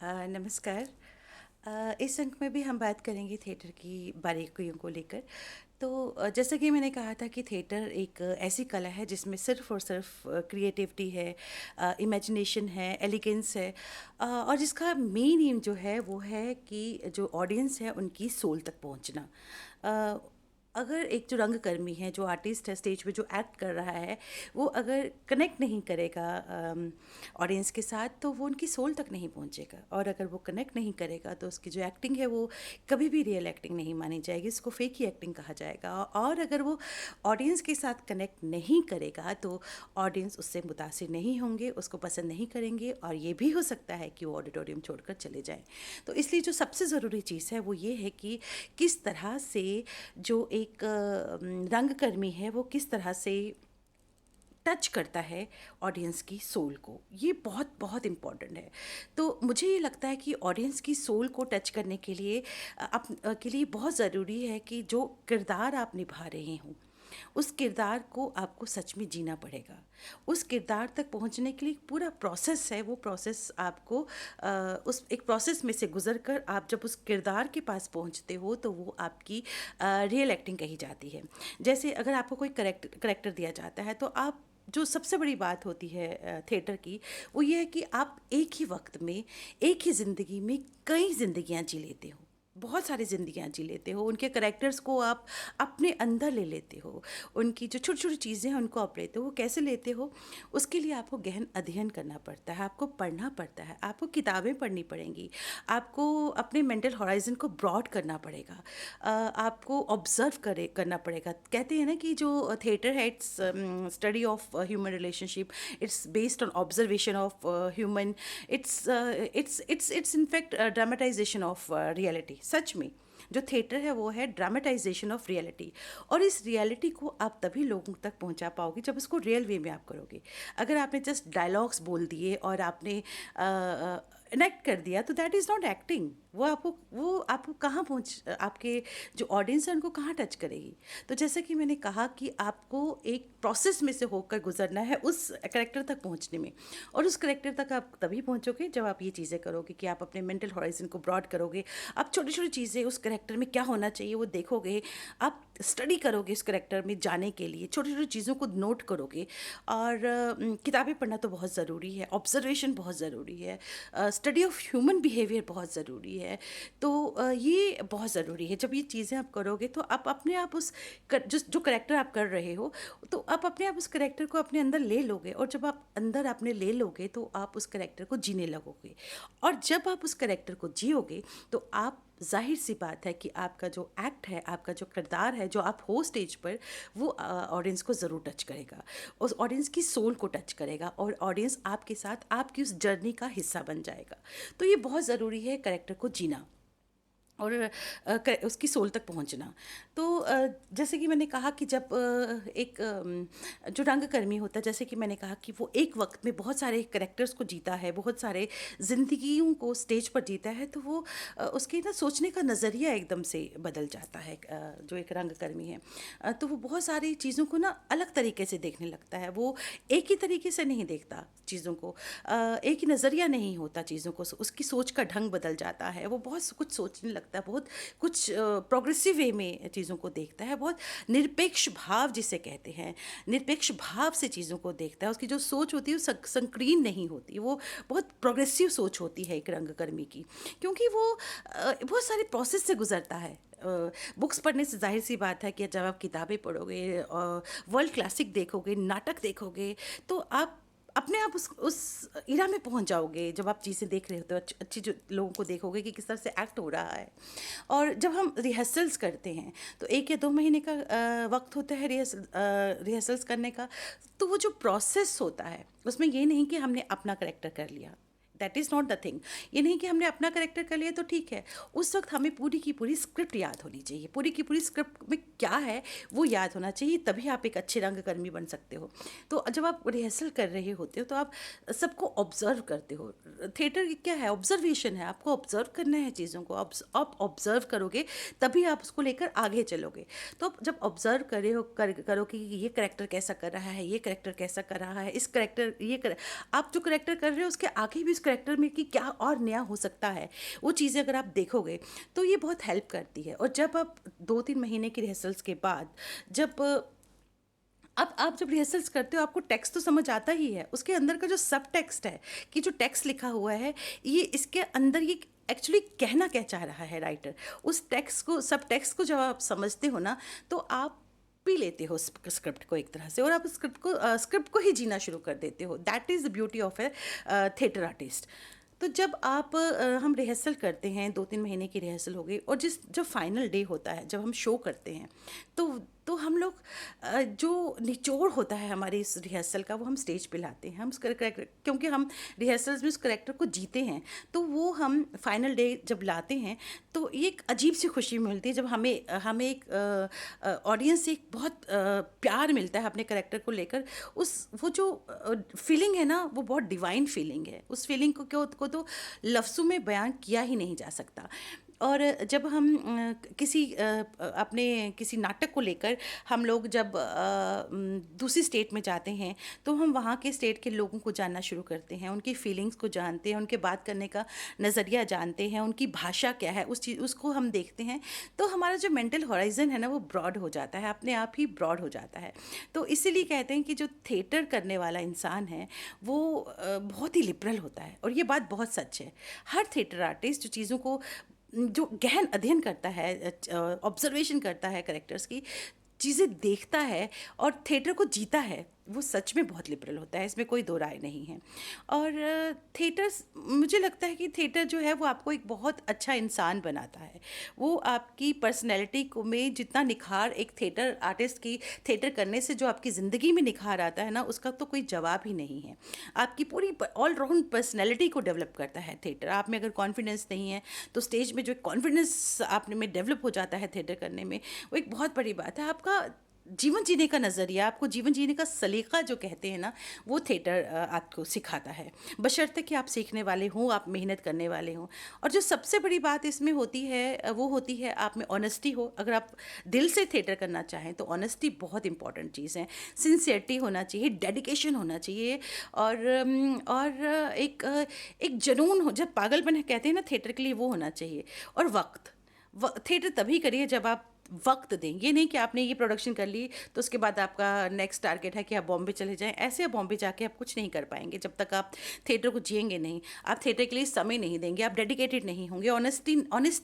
नमस्कार। इस अंक में भी हम बात करेंगे थिएटर की बारीकियों को लेकर। तो जैसा कि मैंने कहा था कि थिएटर एक ऐसी कला है जिसमें सिर्फ़ और सिर्फ़ क्रिएटिविटी है, इमेजिनेशन है, एलिगेंस है, और जिसका मेन एम जो है वो है कि जो ऑडियंस है उनकी सोल तक पहुंचना। अ, अगर एक जो रंगकर्मी है, जो आर्टिस्ट है, स्टेज पे जो एक्ट कर रहा है, वो अगर कनेक्ट नहीं करेगा ऑडियंस के साथ, तो वो उनकी सोल तक नहीं पहुंचेगा। और अगर वो कनेक्ट नहीं करेगा तो उसकी जो एक्टिंग है वो कभी भी रियल एक्टिंग नहीं मानी जाएगी, इसको फेक ही एक्टिंग कहा जाएगा। और अगर वो ऑडियंस के साथ कनेक्ट नहीं करेगा तो ऑडियंस उससे मुतासिर नहीं होंगे, उसको पसंद नहीं करेंगे, और ये भी हो सकता है कि वो ऑडिटोरियम छोड़कर चले जाएं। तो इसलिए जो सबसे ज़रूरी चीज़ है वो ये है कि किस तरह से जो एक रंगकर्मी है वो किस तरह से टच करता है ऑडियंस की सोल को। ये बहुत बहुत इम्पॉर्टेंट है। तो मुझे ये लगता है कि ऑडियंस की सोल को टच करने के लिए के लिए बहुत ज़रूरी है कि जो किरदार आप निभा रहे हों, उस किरदार को आपको सच में जीना पड़ेगा। उस किरदार तक पहुंचने के लिए पूरा प्रोसेस है, वो प्रोसेस आपको उस एक प्रोसेस में से गुजर कर आप जब उस किरदार के पास पहुंचते हो तो वो आपकी रियल एक्टिंग कही जाती है। जैसे अगर आपको कोई करेक्टर दिया जाता है तो आप जो सबसे बड़ी बात होती है थिएटर की, वो ये है कि आप एक ही वक्त में, एक ही ज़िंदगी में कई ज़िंदगियाँ जी लेते हो, बहुत सारी ज़िंदगियाँ जी लेते हो। उनके करैक्टर्स को आप अपने अंदर ले लेते हो, उनकी जो छोटी-छोटी चीज़ें हैं उनको आप लेते हो। वो कैसे लेते हो? उसके लिए आपको गहन अध्ययन करना पड़ता है, आपको पढ़ना पड़ता है, आपको किताबें पढ़नी पड़ेंगी, आपको अपने मेंटल हॉराइज़न को ब्रॉड करना पड़ेगा, आपको ऑब्ज़र्व करना पड़ेगा। कहते हैं ना कि जो थिएटर है, it's study of human relationship, it's based on observation of human, it's in fact dramatisation of reality. सच में जो थिएटर है वो है ड्रामेटाइजेशन ऑफ रियलिटी। और इस रियलिटी को आप तभी लोगों तक पहुंचा पाओगे जब इसको रियल वे में आप करोगे। अगर आपने जस्ट डायलॉग्स बोल दिए और आपने इनेक्ट कर दिया तो दैट इज़ नॉट एक्टिंग। वो आपको कहाँ पहुँच, आपके जो ऑडियंस है उनको कहाँ टच करेगी। तो जैसा कि मैंने कहा कि आपको एक प्रोसेस में से होकर गुजरना है उस करेक्टर तक पहुँचने में। और उस करेक्टर तक आप तभी पहुँचोगे जब आप ये चीज़ें करोगे कि आप अपने मेंटल हॉराइजन को ब्रॉड करोगे। आप छोटी छोटी चीज़ें, उस करेक्टर में क्या होना चाहिए वो देखोगे, आप स्टडी करोगे इस करेक्टर में जाने के लिए, छोटी छोटी चीज़ों को नोट करोगे। और किताबें पढ़ना तो बहुत ज़रूरी है, ऑब्जर्वेशन बहुत ज़रूरी है, स्टडी ऑफ ह्यूमन बिहेवियर बहुत ज़रूरी है। तो ये बहुत ज़रूरी है। जब ये चीज़ें आप करोगे तो आप अपने आप जो करेक्टर आप कर रहे हो, तो आप अपने आप उस करेक्टर को अपने अंदर ले लोगे। और जब आप अंदर अपने ले लोगे तो आप उस करेक्टर को जीने लगोगे। और जब आप उस करेक्टर को जियोगे तो आप, ज़ाहिर सी बात है कि आपका जो एक्ट है, आपका जो किरदार है, जो आप हो स्टेज पर, वो ऑडियंस को ज़रूर टच करेगा, उस ऑडियंस की सोल को टच करेगा, और ऑडियंस आपके साथ आपकी उस जर्नी का हिस्सा बन जाएगा। तो ये बहुत ज़रूरी है करेक्टर को जीना और उसकी सोल तक पहुंचना। तो जैसे कि मैंने कहा कि जब एक जो रंगकर्मी होता है, जैसे कि मैंने कहा कि वो एक वक्त में बहुत सारे कैरेक्टर्स को जीता है, बहुत सारे ज़िंदगियों को स्टेज पर जीता है, तो वो उसके ना सोचने का नज़रिया एकदम से बदल जाता है। जो एक रंगकर्मी है, तो वो बहुत सारी चीज़ों को ना अलग तरीके से देखने लगता है। वो एक ही तरीके से नहीं देखता चीज़ों को, एक ही नज़रिया नहीं होता चीज़ों को, उसकी सोच का ढंग बदल जाता है। वो बहुत कुछ सोचने लगता है, बहुत कुछ प्रोग्रेसिव वे में चीज़ों को देखता है, बहुत निरपेक्ष भाव जिसे कहते हैं, निरपेक्ष भाव से चीज़ों को देखता है। उसकी जो सोच होती है वो संकीर्ण नहीं होती, वो बहुत प्रोग्रेसिव सोच होती है एक रंगकर्मी की, क्योंकि वो बहुत सारे प्रोसेस से गुजरता है। बुक्स पढ़ने से ज़ाहिर सी बात है कि जब आप किताबें पढ़ोगे, वर्ल्ड क्लासिक देखोगे, नाटक देखोगे, तो आप अपने आप उस इरा में पहुंच जाओगे। जब आप चीज़ें देख रहे होते हो, अच्छी जो लोगों को देखोगे कि किस तरह से एक्ट हो रहा है। और जब हम रिहर्सल्स करते हैं तो 1 या 2 महीने का वक्त होता है रिहर्सल्स करने का। तो वो जो प्रोसेस होता है उसमें ये नहीं कि हमने अपना करेक्टर कर लिया, that is not the thing. ये नहीं कि हमने अपना करेक्टर कर लिया तो ठीक है। उस वक्त हमें पूरी की पूरी स्क्रिप्ट याद होनी चाहिए, पूरी की पूरी स्क्रिप्ट में क्या है वो याद होना चाहिए, तभी आप एक अच्छे रंगकर्मी बन सकते हो। तो जब आप रिहर्सल कर रहे होते हो तो आप सबको ऑब्जर्व करते हो। थिएटर क्या है, ऑब्जर्वेशन है, आपको ऑब्जर्व करना है चीज़ों को। आप ऑब्जर्व करोगे तभी आप उसको लेकर आगे चलोगे। तो आप जब ऑब्जर्व करे हो करो कि ये करेक्टर कैसा कर रहा है, ये करेक्टर कैसा कर रहा है, इस करेक्टर आप जो करेक्टर कर रहे हो उसके आगे भी उस करेक्टर में कि क्या और नया हो सकता है, वो चीज़ें अगर आप देखोगे तो ये बहुत हेल्प करती है। और जब आप 2-3 महीने की रिहर्सल्स के बाद, जब अब आप जब रिहर्सल्स करते हो आपको टेक्स्ट तो समझ आता ही है, उसके अंदर का जो सब टेक्स्ट है, कि जो टेक्स्ट लिखा हुआ है, ये इसके अंदर ये एक्चुअली कहना क्या चाह रहा है राइटर, उस टेक्स्ट को, सब टेक्स्ट को जब आप समझते हो ना, तो आप पी लेते हो स्क्रिप्ट को एक तरह से, और आप स्क्रिप्ट को ही जीना शुरू कर देते हो। That is the beauty of A theatre artist. तो जब आप हम रिहर्सल करते हैं, 2-3 महीने की रिहर्सल हो गई, और जब फाइनल डे होता है, जब हम शो करते हैं, तो हम लोग जो निचोड़ होता है हमारी इस रिहर्सल का, वो हम स्टेज पे लाते हैं। हम उस करेक्टर, क्योंकि हम रिहर्सल्स में उस करेक्टर को जीते हैं, तो वो हम फाइनल डे जब लाते हैं, तो ये एक अजीब सी खुशी मिलती है, जब हमें हमें एक ऑडियंस से एक बहुत प्यार मिलता है अपने करेक्टर को लेकर। उस वो जो फीलिंग है ना, वो बहुत डिवाइन फीलिंग है। उस फीलिंग को तो लफ्ज़ों में बयान किया ही नहीं जा सकता। और जब हम अपने किसी नाटक को लेकर हम लोग जब दूसरी स्टेट में जाते हैं, तो हम वहाँ के स्टेट के लोगों को जानना शुरू करते हैं, उनकी फीलिंग्स को जानते हैं, उनके बात करने का नज़रिया जानते हैं, उनकी भाषा क्या है, उस चीज़ उसको हम देखते हैं। तो हमारा जो मेंटल हॉराइजन है ना, वो ब्रॉड हो जाता है, अपने आप ही ब्रॉड हो जाता है। तो इसीलिए कहते हैं कि जो थिएटर करने वाला इंसान है, वो बहुत ही लिबरल होता है, और ये बात बहुत सच है। हर थिएटर आर्टिस्ट जो चीज़ों को, जो गहन अध्ययन करता है, ऑब्जर्वेशन करता है करेक्टर्स की, चीज़ें देखता है और थिएटर को जीता है, वो सच में बहुत लिबरल होता है, इसमें कोई दो राय नहीं है। और थिएटर्स, मुझे लगता है कि थिएटर जो है वो आपको एक बहुत अच्छा इंसान बनाता है। वो आपकी पर्सनैलिटी को में जितना निखार एक थिएटर आर्टिस्ट की थिएटर करने से जो आपकी ज़िंदगी में निखार आता है ना, उसका तो कोई जवाब ही नहीं है। आपकी पूरी ऑल राउंड पर्सनैलिटी को डेवलप करता है थिएटर। आप में अगर कॉन्फिडेंस नहीं है, तो स्टेज में जो कॉन्फिडेंस आप में डेवलप हो जाता है थिएटर करने में, वो एक बहुत बड़ी बात है। आपका जीवन जीने का नज़रिया, आपको जीवन जीने का सलीका जो कहते हैं ना, वो थिएटर आपको सिखाता है, बशर्ते कि आप सीखने वाले हों, आप मेहनत करने वाले हों। और जो सबसे बड़ी बात इसमें होती है, वो होती है आप में ऑनेस्टी हो। अगर आप दिल से थिएटर करना चाहें, तो ऑनेस्टी बहुत इंपॉर्टेंट चीज़ है। सिंसियरिटी होना चाहिए, डेडिकेशन होना चाहिए, और एक जुनून हो, जब पागलपन कहते हैं ना थिएटर के लिए, वो होना चाहिए। और थिएटर तभी करिए जब आप वक्त दें। ये नहीं कि आपने ये प्रोडक्शन कर ली तो उसके बाद आपका नेक्स्ट टारगेट है कि आप बॉम्बे चले जाएं। ऐसे आप बॉम्बे जाके आप कुछ नहीं कर पाएंगे जब तक आप थिएटर को जिएंगे नहीं, आप थिएटर के लिए समय नहीं देंगे, आप डेडिकेटेड नहीं होंगे, ऑनेस्ट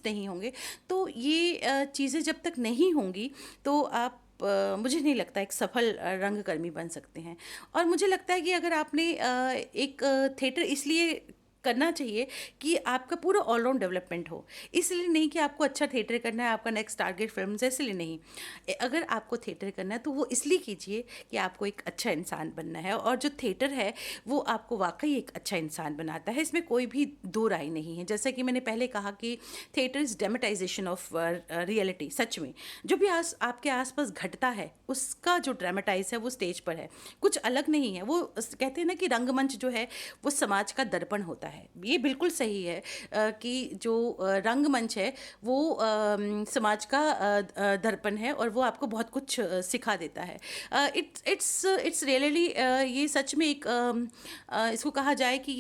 नहीं होंगे। तो ये चीज़ें जब तक नहीं होंगी, तो आप मुझे नहीं लगता एक सफल रंगकर्मी बन सकते हैं। और मुझे लगता है कि अगर आपने एक थिएटर इसलिए करना चाहिए कि आपका पूरा ऑलराउंड डेवलपमेंट हो। इसलिए नहीं कि आपको अच्छा थिएटर करना है, आपका नेक्स्ट टारगेट फिल्म है, इसलिए नहीं। अगर आपको थिएटर करना है तो वो इसलिए कीजिए कि आपको एक अच्छा इंसान बनना है, और जो थिएटर है वो आपको वाकई एक अच्छा इंसान बनाता है, इसमें कोई भी दो राय नहीं है। जैसे कि मैंने पहले कहा कि theatre is dramatisation of reality. सच में जो भी आपके आसपास घटता है, उसका जो ड्रामेटाइज है वो स्टेज पर है, कुछ अलग नहीं है। वो कहते हैं ना कि रंगमंच जो है वो समाज का दर्पण होता है। ये बिल्कुल सही है कि जो रंगमंच है वो समाज का दर्पण है, और वो आपको बहुत कुछ सिखा देता है। इट्स रियली, ये सच में एक इसको कहा जाए कि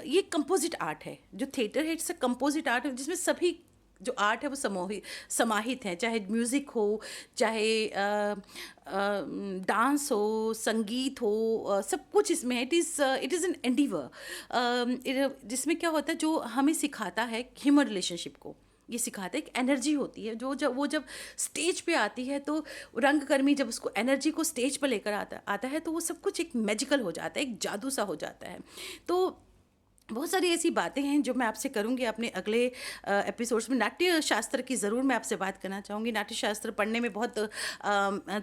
ये कंपोजिट आर्ट है। जो थिएटर है, इट्स अ कंपोजिट आर्ट, जिसमें सभी जो आर्ट है वो समाहित है, चाहे म्यूज़िक हो, चाहे डांस हो, संगीत हो, सब कुछ इसमें है। इट इज़ एन एंडीवर, जिसमें क्या होता है, जो हमें सिखाता है ह्यूमन रिलेशनशिप को, ये सिखाता है। एक एनर्जी होती है जो जब स्टेज पे आती है, तो रंगकर्मी जब उसको एनर्जी को स्टेज पर लेकर आता है, तो वो सब कुछ एक मैजिकल हो जाता है, एक जादू सा हो जाता है। तो बहुत सारी ऐसी बातें हैं जो मैं आपसे करूँगी अपने अगले एपिसोड्स में। नाट्य शास्त्र की ज़रूर मैं आपसे बात करना चाहूँगी। नाट्य शास्त्र पढ़ने में बहुत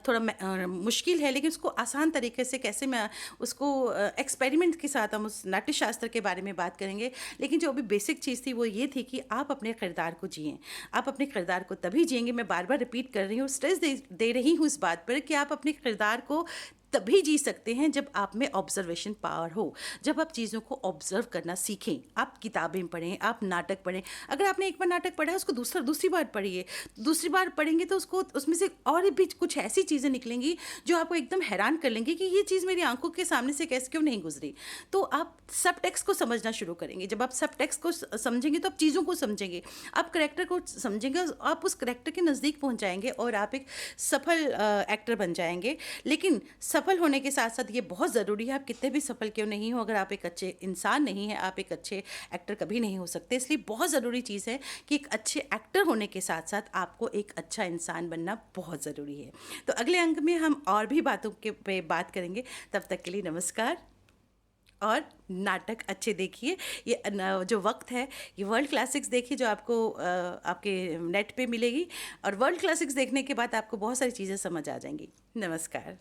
थोड़ा मुश्किल है, लेकिन उसको आसान तरीके से कैसे मैं उसको एक्सपेरिमेंट के साथ हम उस नाट्य शास्त्र के बारे में बात करेंगे। लेकिन जो अभी बेसिक चीज़ थी वो ये थी कि आप अपने किरदार को जिएँ। आप अपने किरदार को तभी जिएंगे, मैं बार बार रिपीट कर रही हूँ, स्ट्रेस दे रही हूँ इस बात पर कि आप अपने किरदार को तभी जी सकते हैं जब आप में ऑब्जर्वेशन पावर हो, जब आप चीज़ों को ऑब्जर्व करना सीखें। आप किताबें पढ़ें, आप नाटक पढ़ें। अगर आपने एक बार नाटक पढ़ा है, उसको दूसरी बार पढ़िए। दूसरी बार पढ़ेंगे तो उसको उसमें से और भी कुछ ऐसी चीज़ें निकलेंगी जो आपको एकदम हैरान कर लेंगी कि ये चीज़ मेरी आंखों के सामने से कैसे क्यों नहीं गुजरी। तो आप सब टेक्स्ट को समझना शुरू करेंगे। जब आप सब टेक्स्ट को समझेंगे तो आप चीज़ों को समझेंगे, आप करेक्टर को समझेंगे, आप उस करेक्टर के नज़दीक पहुंच जाएंगे और आप एक सफल एक्टर बन जाएंगे। लेकिन सफल होने के साथ साथ ये बहुत ज़रूरी है, आप कितने भी सफल क्यों नहीं हो, अगर आप एक अच्छे इंसान नहीं हैं, आप एक अच्छे एक्टर कभी नहीं हो सकते। इसलिए बहुत ज़रूरी चीज़ है कि एक अच्छे एक्टर होने के साथ साथ आपको एक अच्छा इंसान बनना बहुत ज़रूरी है। तो अगले अंक में हम और भी बातों के पे बात करेंगे। तब तक के लिए नमस्कार। और नाटक अच्छे देखिए। ये जो वक्त है, ये वर्ल्ड क्लासिक्स देखिए जो आपको आपके नेट पे मिलेगी। और वर्ल्ड क्लासिक्स देखने के बाद आपको बहुत सारी चीज़ें समझ आ जाएंगी। नमस्कार।